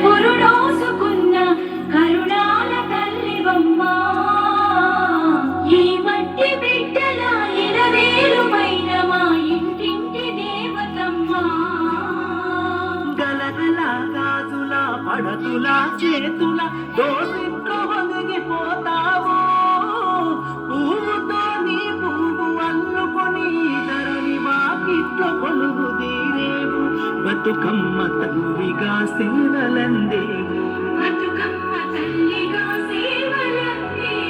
పురుడోసుకున్న కరుణాల తల్లివమ్మా ఈ మట్టి బిడ్డల ఇరవేలుమైన మా ఇంటింటి దేవతమ్మా గలగల గాజుల పడతుల చేతుల దోసిట్లో ఒదిగిపోతావు పువ్వుతో నీ పువ్వు అల్లుకొని ధరణి వాకిట్లో కొలువు తీరేవు బతుకమ్మ తల్లిగా సేవలందేవు బతుకమ్మ తల్లిగా సేవలందేవు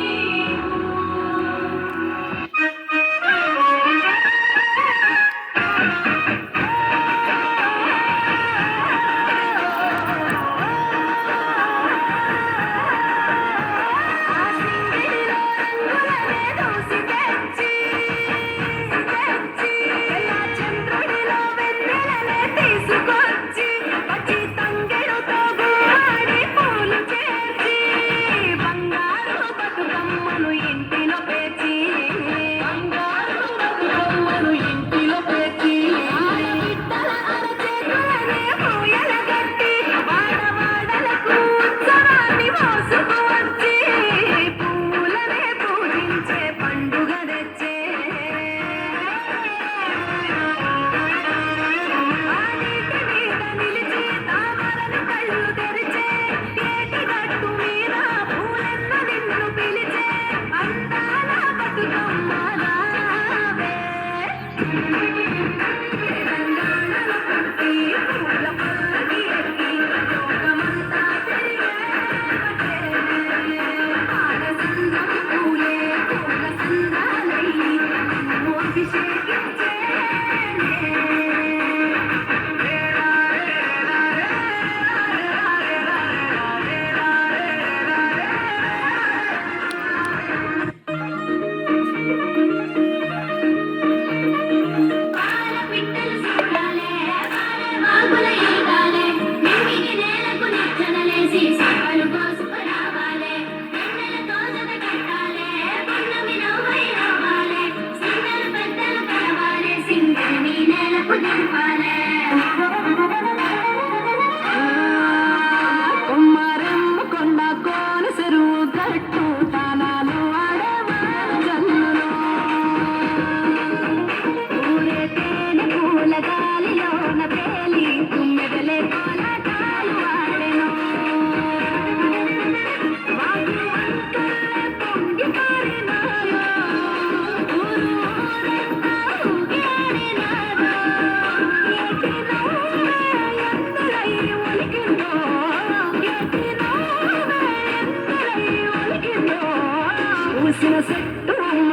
పూసిన చెట్టు అమ్మ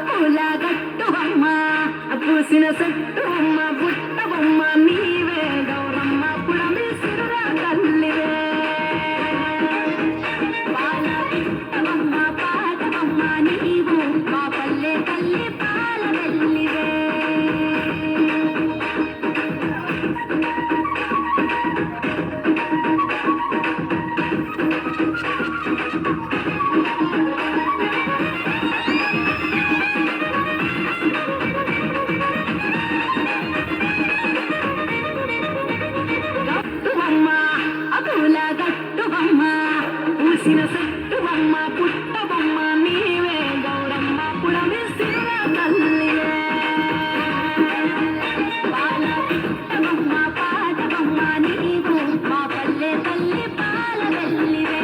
పూల గట్టు అమ్మ పూసిన చెట్టు అమ్మ బుట్ట బొమ్మ నీవే గౌరమ్మ పుడమి సిరురా తల్లివే పాల పిట్టవమ్మ పాటవమ్మ నీవు మా పల్లె తల్లి పాల వెల్లివే పూసిన చెట్టు బొమ్మ పుట్ట బొమ్మ నీవే గౌరమ్మ పుడమి సిరుల తల్లివే పాల పిట్ట బొమ్మ పాట బొమ్మ నీవు మా పల్లె తల్లి పాల వెల్లివే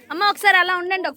అమ్మ ఒకసారి అలా ఉండండి.